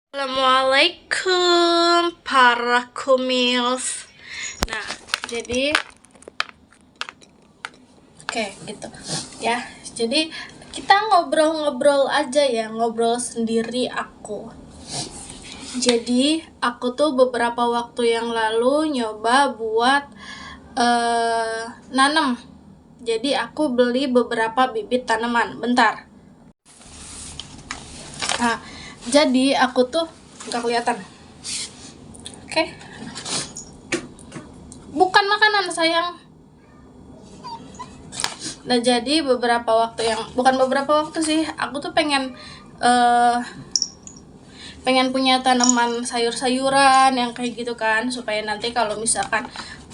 Assalamualaikum para kumils. Nah, jadi gitu ya. Jadi kita ngobrol-ngobrol aja ya, ngobrol sendiri aku. Jadi aku tuh beberapa waktu yang lalu nyoba buat nanam. Jadi aku beli beberapa bibit tanaman. Bentar. Nah, jadi aku tuh nggak kelihatan. Oke. Bukan makanan sayang. Nah, jadi bukan beberapa waktu sih, aku tuh pengen punya tanaman sayur-sayuran yang kayak gitu kan, supaya nanti kalau misalkan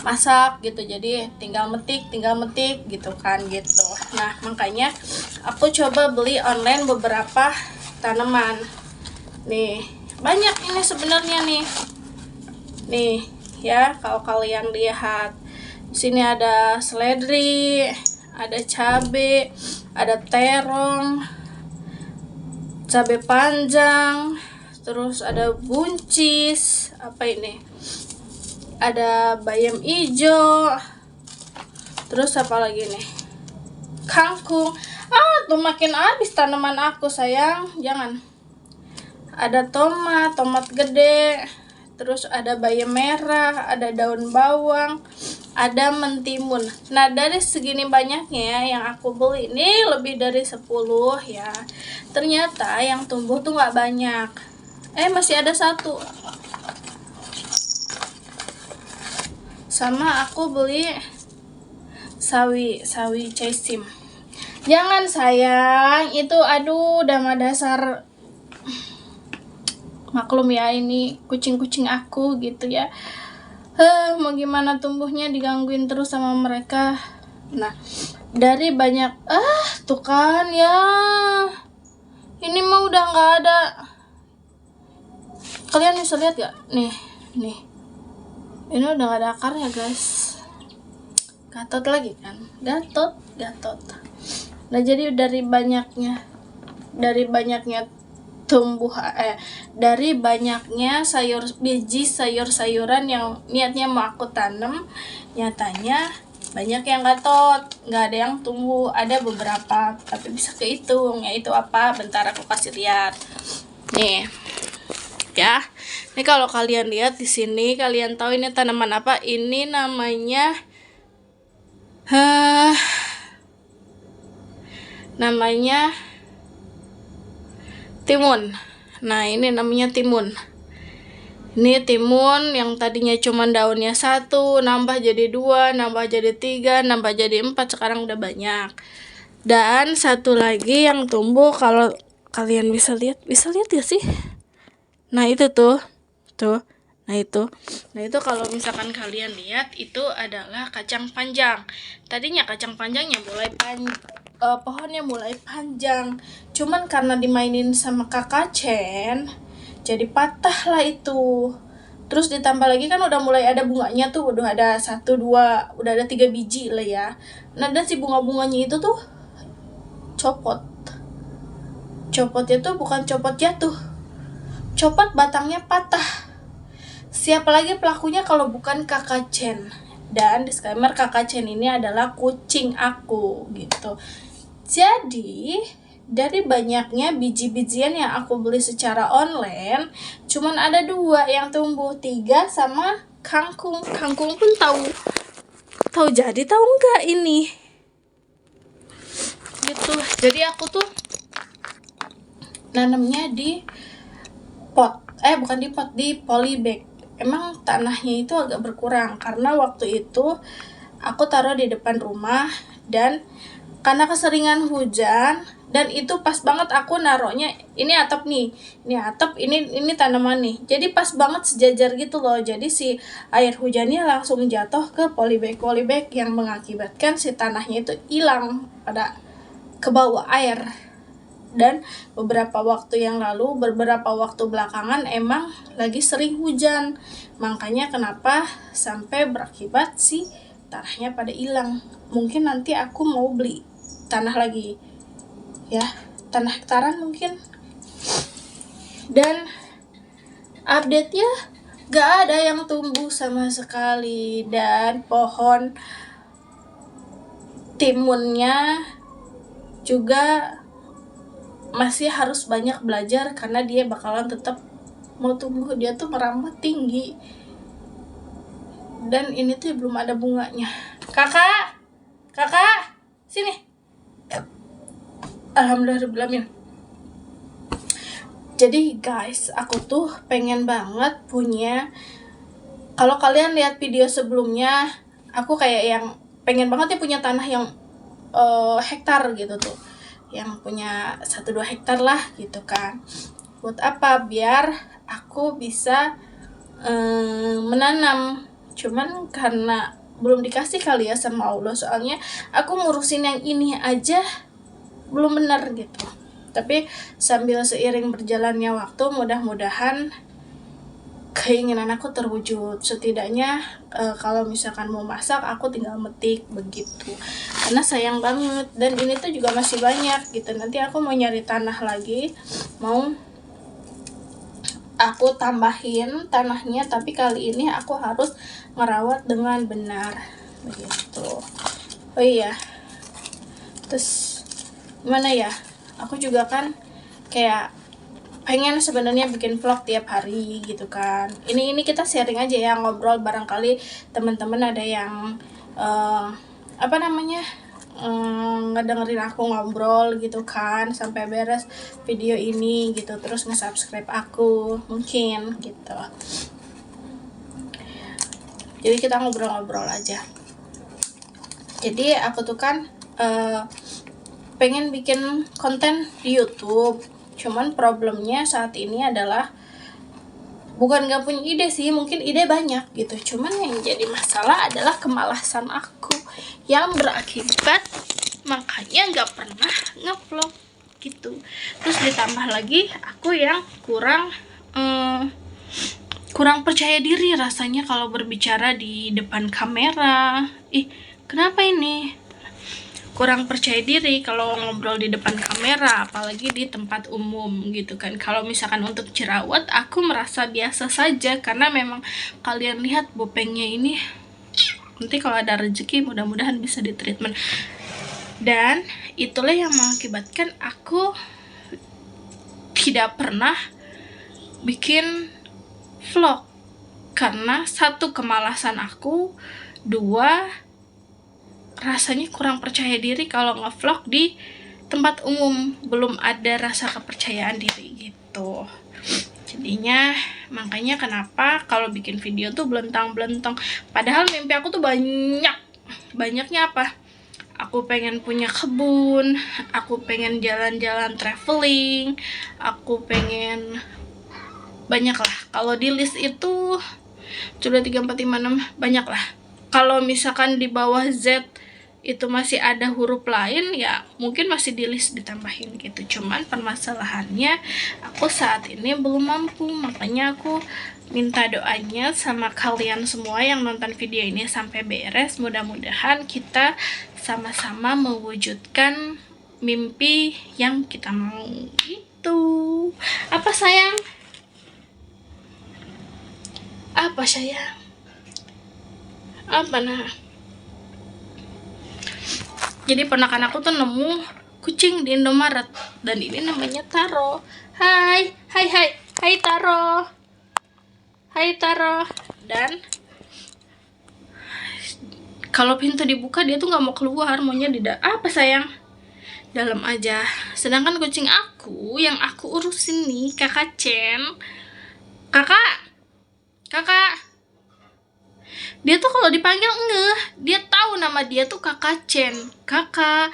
masak gitu, jadi tinggal metik gitu kan gitu. Nah, makanya aku coba beli online beberapa tanaman. Nih, banyak ini sebenarnya nih ya, kalau kalian lihat di sini ada seledri, ada cabe, ada terong, cabe panjang, terus ada buncis, apa ini, ada bayam ijo, terus apa lagi nih, kangkung. Tuh makin habis tanaman aku sayang, jangan. Ada tomat gede, terus ada bayam merah, ada daun bawang, ada mentimun. Nah, dari segini banyaknya yang aku beli ini lebih dari 10 ya. Ternyata yang tumbuh tuh nggak banyak. Masih ada satu. Sama aku beli sawi caisim. Jangan sayang, itu nama dasar, maklum ya, ini kucing-kucing aku gitu ya. Mau gimana, tumbuhnya digangguin terus sama mereka. Nah, dari banyak tuh kan ya, ini mah udah nggak ada. Kalian bisa lihat gak? Nih, ini udah nggak ada akarnya guys. Gatot lagi kan, gatot. Nah, jadi dari banyaknya dari banyaknya biji sayur-sayuran yang niatnya mau aku tanam, nyatanya banyak yang gatot, nggak ada yang tumbuh. Ada beberapa tapi bisa kehitung. Yaitu apa? Bentar aku kasih lihat. Nih ya, ini kalau kalian lihat di sini, kalian tahu ini tanaman apa? Ini namanya timun. Nah, ini namanya timun. Ini timun yang tadinya cuma daunnya 1, nambah jadi 2, nambah jadi 3, nambah jadi 4, sekarang udah banyak. Dan satu lagi yang tumbuh, kalau kalian bisa lihat ya sih? Nah, itu tuh. Nah, itu kalau misalkan kalian lihat, itu adalah kacang panjang. Tadinya kacang panjangnya pohonnya mulai panjang, cuman karena dimainin sama kakak Chen, jadi patah lah itu. Terus ditambah lagi kan udah mulai ada bunganya tuh, udah ada 1, 2, udah ada 3 biji lah ya. Nah, dan si bunga-bunganya itu tuh copotnya tuh bukan copot jatuh, copot batangnya patah. Siapa lagi pelakunya kalau bukan kakak Chen? Dan disclaimer, kakak Chen ini adalah kucing aku gitu. Jadi dari banyaknya biji-bijian yang aku beli secara online, cuman ada 2 yang tumbuh, 3 sama kangkung. Kangkung pun tahu enggak ini gitu. Jadi aku tuh nanamnya di di polybag. Emang tanahnya itu agak berkurang karena waktu itu aku taruh di depan rumah, dan karena keseringan hujan, dan itu pas banget aku naruhnya, ini atap, ini tanaman nih, jadi pas banget sejajar gitu loh. Jadi si air hujannya langsung jatuh ke polybag yang mengakibatkan si tanahnya itu hilang pada ke bawah air. Dan beberapa waktu belakangan emang lagi sering hujan, makanya kenapa sampai berakibat si tanahnya pada hilang. Mungkin nanti aku mau beli tanah lagi ya, tanah hektaran mungkin. Dan update-nya gak ada yang tumbuh sama sekali, dan pohon timunnya juga masih harus banyak belajar karena dia bakalan tetap mau tumbuh. Dia tuh merambat tinggi dan ini tuh belum ada bunganya. Kakak sini. Alhamdulillahirrahmanirrahim. Jadi guys, aku tuh pengen banget punya, kalau kalian lihat video sebelumnya, aku kayak yang pengen banget ya punya tanah yang hektar gitu tuh, yang punya 1-2 hektar lah gitu kan. Buat apa? Biar aku bisa menanam. Cuman karena belum dikasih kali ya sama Allah, soalnya aku ngurusin yang ini aja belum benar gitu. Tapi sambil seiring berjalannya waktu, mudah-mudahan keinginan aku terwujud. Setidaknya kalau misalkan mau masak, aku tinggal metik begitu. Karena sayang banget, dan ini tuh juga masih banyak gitu. Nanti aku mau nyari tanah lagi, mau aku tambahin tanahnya, tapi kali ini aku harus merawat dengan benar begitu. Oh iya, terus gimana ya, aku juga kan kayak pengen sebenarnya bikin vlog tiap hari gitu kan. Ini kita sharing aja ya, ngobrol, barangkali teman-teman ada yang ngedengerin aku ngobrol gitu kan sampai beres video ini gitu, terus nge-subscribe aku mungkin gitu. Jadi kita ngobrol-ngobrol aja. Jadi aku tuh kan pengen bikin konten di YouTube, cuman problemnya saat ini adalah bukan gak punya ide sih, mungkin ide banyak gitu, cuman yang jadi masalah adalah kemalasan aku yang berakibat makanya gak pernah ngevlog gitu. Terus ditambah lagi aku yang kurang percaya diri rasanya kalau berbicara di depan kamera. Kenapa ini? Kurang percaya diri kalau ngobrol di depan kamera, apalagi di tempat umum gitu kan. Kalau misalkan untuk jerawat, aku merasa biasa saja karena memang kalian lihat bopengnya ini. Nanti kalau ada rezeki mudah-mudahan bisa ditreatment. Dan itulah yang mengakibatkan aku tidak pernah bikin vlog karena satu, kemalasan aku, dua, rasanya kurang percaya diri kalau ngevlog di tempat umum, belum ada rasa kepercayaan diri gitu. Jadinya makanya kenapa kalau bikin video tuh belentang-belentang, padahal mimpi aku tuh banyaknya apa, aku pengen punya kebun, aku pengen jalan-jalan traveling, aku pengen banyak lah. Kalau di list itu sudah 3, 4, 5, 6 banyak lah. Kalau misalkan di bawah Z itu masih ada huruf lain, ya mungkin masih di list ditambahin gitu. Cuman permasalahannya aku saat ini belum mampu, makanya aku minta doanya sama kalian semua yang nonton video ini sampai beres. Mudah-mudahan kita sama-sama mewujudkan mimpi yang kita mau gitu. Apa sayang? Apa sayang? Apa nah? Jadi ponakan aku tuh nemu kucing di Indomaret dan ini namanya Taro. Hai Taro. Hai Taro. Dan kalau pintu dibuka dia tuh nggak mau keluar, maunya di apa sayang? Dalam aja. Sedangkan kucing aku yang aku urusin nih, Kakak Chen. Kakak. Dia tuh kalau dipanggil ngeh, dia tahu nama dia tuh Kakak Chen, Kakak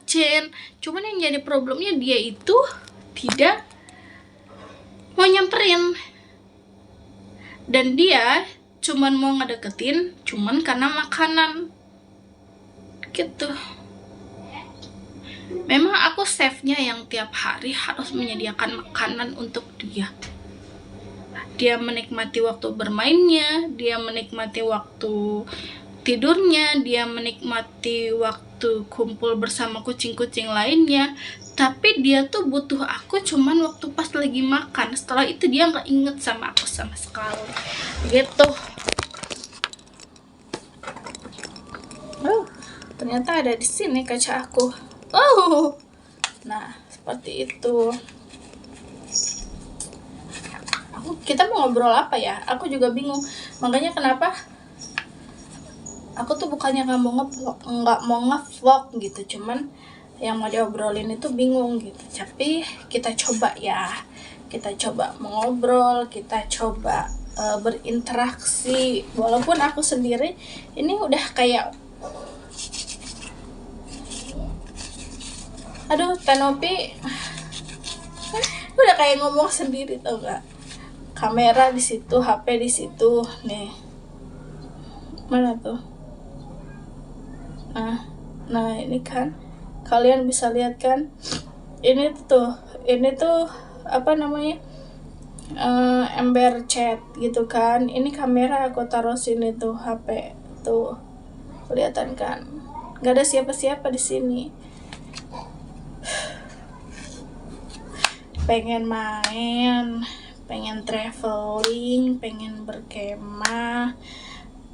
Chen. Cuman yang jadi problemnya dia itu tidak mau nyamperin, dan dia cuman mau ngedeketin cuman karena makanan gitu. Memang aku chefnya yang tiap hari harus menyediakan makanan untuk dia. Dia menikmati waktu bermainnya, dia menikmati waktu tidurnya, dia menikmati waktu gitu kumpul bersama kucing-kucing lainnya, tapi dia tuh butuh aku cuman waktu pas lagi makan. Setelah itu dia nggak inget sama aku sama sekali gitu. Ternyata ada di sini kaca aku. Nah seperti itu. Kita mau ngobrol apa ya? Aku juga bingung. Makanya kenapa aku tuh bukannya nggak mau ngevlog gitu, cuman yang mau diobrolin itu bingung gitu. Tapi kita coba ya, kita coba mengobrol, kita coba berinteraksi. Walaupun aku sendiri ini udah kayak, aduh Tanopi udah kayak ngomong sendiri tau gak? Kamera di situ, HP di situ, nih. Mana tuh? Nah ini kan kalian bisa lihat kan, ini tuh apa namanya, ember chat gitu kan. Ini kamera aku taruh sini tuh, HP tuh kelihatan kan, nggak ada siapa-siapa di sini. Pengen main, pengen traveling, pengen berkemah,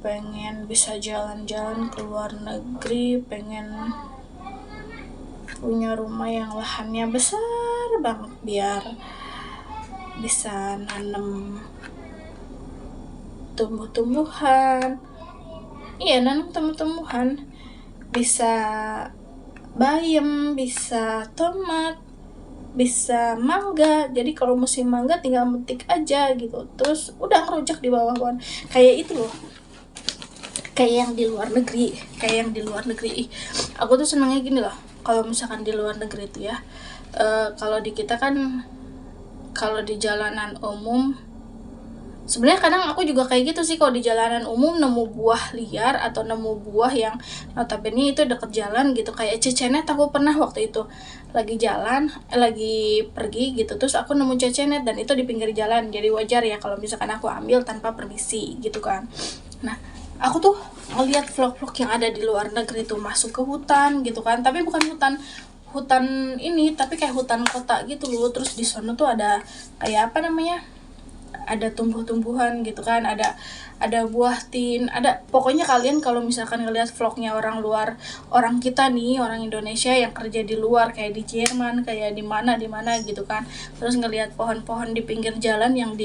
pengen bisa jalan-jalan ke luar negeri, pengen punya rumah yang lahannya besar banget biar bisa nanam tumbuh-tumbuhan. Iya, nanam tumbuh-tumbuhan, bisa bayam, bisa tomat, bisa mangga. Jadi kalau musim mangga tinggal metik aja gitu, terus udah ngerujak di bawah pohon. Kayak itu loh, kayak yang di luar negeri. Aku tuh senangnya gini loh, kalau misalkan di luar negeri itu ya, kalau di kita kan, kalau di jalanan umum, sebenarnya kadang aku juga kayak gitu sih. Kalau di jalanan umum nemu buah liar atau nemu buah yang notabene itu deket jalan gitu, kayak cecenet. Aku pernah waktu itu lagi jalan, lagi pergi gitu, terus aku nemu cecenet dan itu di pinggir jalan. Jadi wajar ya kalau misalkan aku ambil tanpa permisi gitu kan. Nah aku tuh ngeliat vlog-vlog yang ada di luar negeri tuh masuk ke hutan gitu kan, tapi bukan hutan ini, tapi kayak hutan kota gitu loh. Terus di sana tuh ada kayak apa namanya, ada tumbuh-tumbuhan gitu kan, ada buah tin, ada, pokoknya kalian kalau misalkan ngelihat vlognya orang luar, orang kita nih, orang Indonesia yang kerja di luar kayak di Jerman, kayak di mana gitu kan, terus ngelihat pohon-pohon di pinggir jalan yang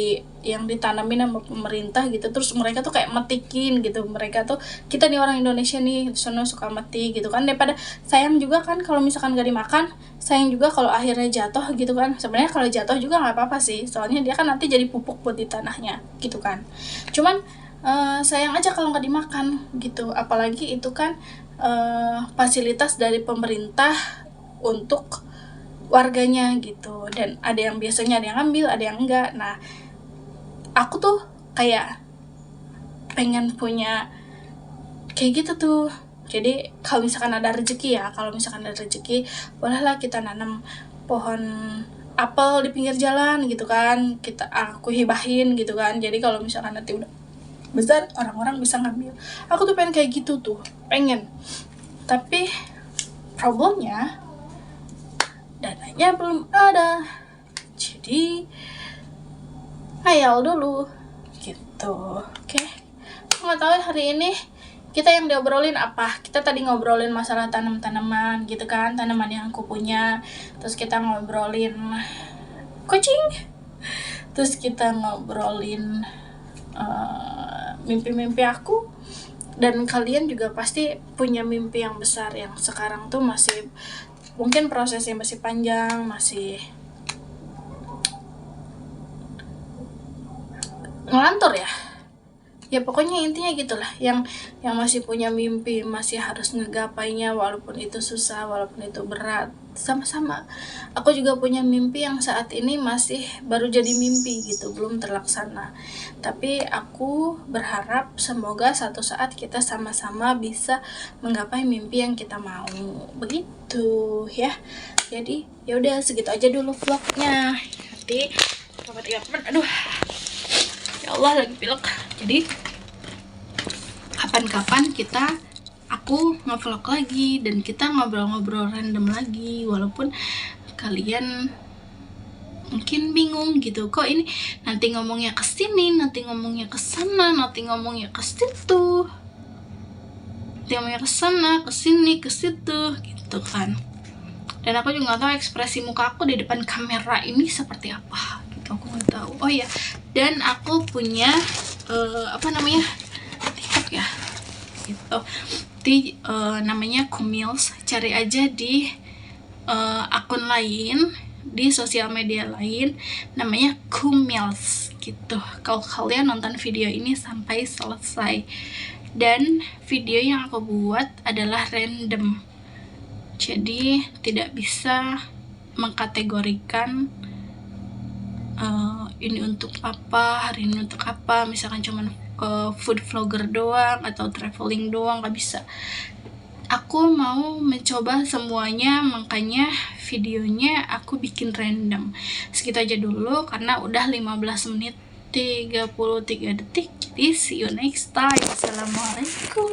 ditanamin sama pemerintah gitu, terus mereka tuh kayak metikin gitu. Mereka tuh, kita nih orang Indonesia nih di sana suka metik gitu kan, daripada sayang juga kan kalau misalkan gak dimakan, sayang juga kalau akhirnya jatuh gitu kan. Sebenarnya kalau jatuh juga nggak apa-apa sih, soalnya dia kan nanti jadi pupuk buat di tanahnya gitu kan. Cuman sayang aja kalau nggak dimakan gitu. Apalagi itu kan fasilitas dari pemerintah untuk warganya gitu, dan ada yang biasanya ada yang ngambil, ada yang enggak. Nah aku tuh kayak pengen punya kayak gitu tuh. Jadi kalau misalkan ada rezeki ya, bolehlah kita nanam pohon apel di pinggir jalan gitu kan, aku hibahin gitu kan. Jadi kalau misalkan nanti udah besar, orang-orang bisa ngambil. Aku tuh pengen kayak gitu tuh, pengen. Tapi problemnya dananya belum ada, jadi hayal dulu gitu. Oke. Nggak tahu hari ini kita yang diobrolin apa. Kita tadi ngobrolin masalah tanaman gitu kan, tanaman yang aku punya. Terus kita ngobrolin kucing. Terus kita ngobrolin mimpi-mimpi aku. Dan kalian juga pasti punya mimpi yang besar yang sekarang tuh masih, mungkin prosesnya masih panjang, masih ngelantur ya. Ya pokoknya intinya gitulah, yang masih punya mimpi, masih harus ngegapainya walaupun itu susah, walaupun itu berat. Sama-sama aku juga punya mimpi yang saat ini masih baru jadi mimpi gitu, belum terlaksana. Tapi aku berharap semoga satu saat kita sama-sama bisa menggapai mimpi yang kita mau, begitu ya. Jadi ya udah segitu aja dulu vlognya. Nanti aduh ya Allah lagi pilek. Jadi kapan-kapan kita aku nge-vlog lagi dan kita ngobrol-ngobrol random lagi, walaupun kalian mungkin bingung gitu, kok ini nanti ngomongnya ke sini, nanti ngomongnya ke sana, nanti ngomongnya ke situ, nanti ngomongnya ke sana, ke sini, ke situ gitu kan. Dan aku juga nggak tahu ekspresi muka aku di depan kamera ini seperti apa gitu, aku nggak tahu. Oh ya, dan aku punya TikTok ya gitu, namanya Kumils. Cari aja di akun lain, di sosial media lain, namanya Kumils gitu. Kalau kalian nonton video ini sampai selesai, dan video yang aku buat adalah random, jadi tidak bisa mengkategorikan ini untuk apa, hari ini untuk apa, misalkan cuman food vlogger doang atau traveling doang, nggak bisa. Aku mau mencoba semuanya, makanya videonya aku bikin random. Segitu aja dulu karena udah 15 menit 33 detik. Jadi see you next time. Assalamualaikum.